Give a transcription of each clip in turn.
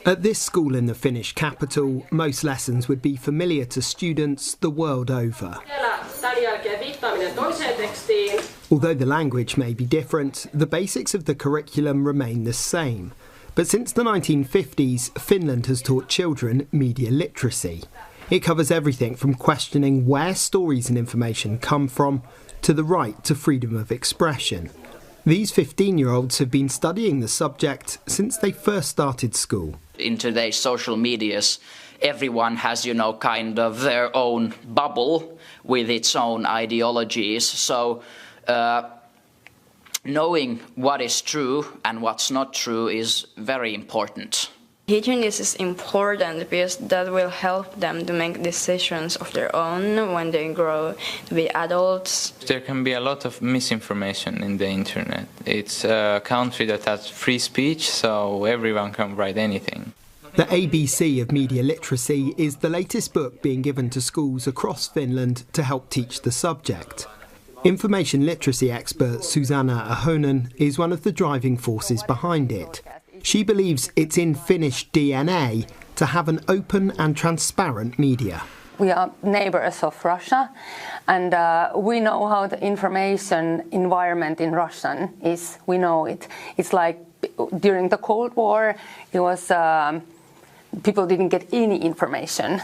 At this school in the Finnish capital, most lessons would be familiar to students the world over. Although the language may be different, the basics of the curriculum remain the same. But since the 1950s, Finland has taught children media literacy. It covers everything from questioning where stories and information come from to the right to freedom of expression. These 15-year-olds have been studying the subject since they first started school. In today's social medias, everyone has, kind of their own bubble with its own ideologies. So knowing what is true and what's not true is very important. Teaching this is important because that will help them to make decisions of their own when they grow to be adults. There can be a lot of misinformation in the internet. It's a country that has free speech, so everyone can write anything. The ABC of media literacy is the latest book being given to schools across Finland to help teach the subject. Information literacy expert Susanna Ahonen is one of the driving forces behind it. She believes it's in Finnish DNA to have an open and transparent media. We are neighbours of Russia, and we know how the information environment in Russian is. We know it. It's like during the Cold War, it was people didn't get any information.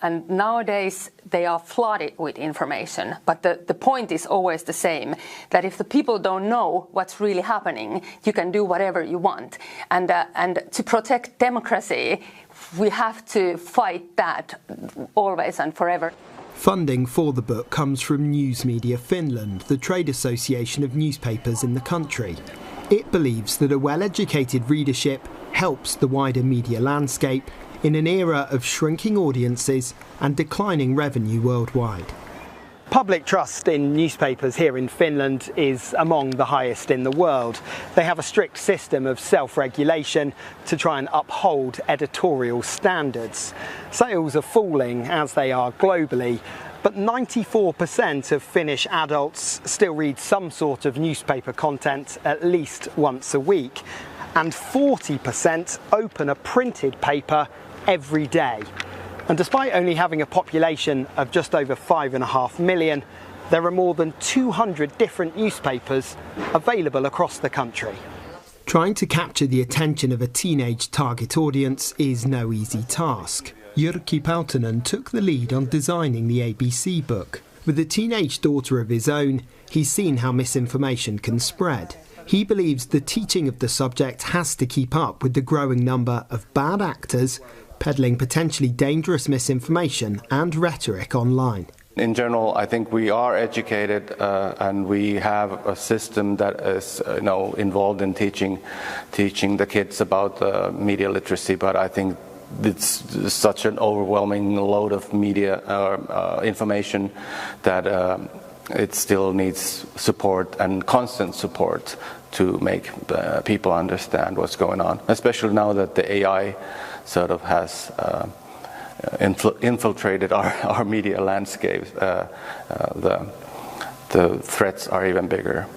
And nowadays they are flooded with information. But the point is always the same, that if the people don't know what's really happening, you can do whatever you want. And to protect democracy, we have to fight that always and forever. Funding for the book comes from News Media Finland, the trade association of newspapers in the country. It believes that a well-educated readership helps the wider media landscape in an era of shrinking audiences and declining revenue worldwide. Public trust in newspapers here in Finland is among the highest in the world. They have a strict system of self-regulation to try and uphold editorial standards. Sales are falling, as they are globally, but 94% of Finnish adults still read some sort of newspaper content at least once a week, and 40% open a printed paper every day. And despite only having a population of just over 5.5 million, there are more than 200 different newspapers available across the country. Trying to capture the attention of a teenage target audience is no easy task. Jyrki Pautanen took the lead on designing the ABC book. With a teenage daughter of his own, he's seen how misinformation can spread. He believes the teaching of the subject has to keep up with the growing number of bad actors peddling potentially dangerous misinformation and rhetoric online. In general, I think we are educated and we have a system that is involved in teaching the kids about media literacy, but I think it's such an overwhelming load of media information that it still needs support and constant support to make people understand what's going on, especially now that the AI sort of has infiltrated our media landscape. The threats are even bigger.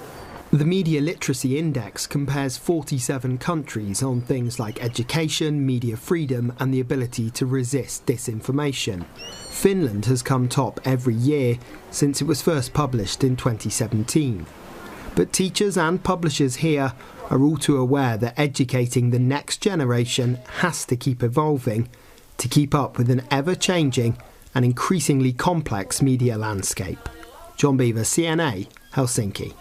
The Media Literacy Index compares 47 countries on things like education, media freedom and the ability to resist disinformation. Finland has come top every year since it was first published in 2017. But teachers and publishers here are all too aware that educating the next generation has to keep evolving to keep up with an ever-changing and increasingly complex media landscape. John Bevir, CNA, Helsinki.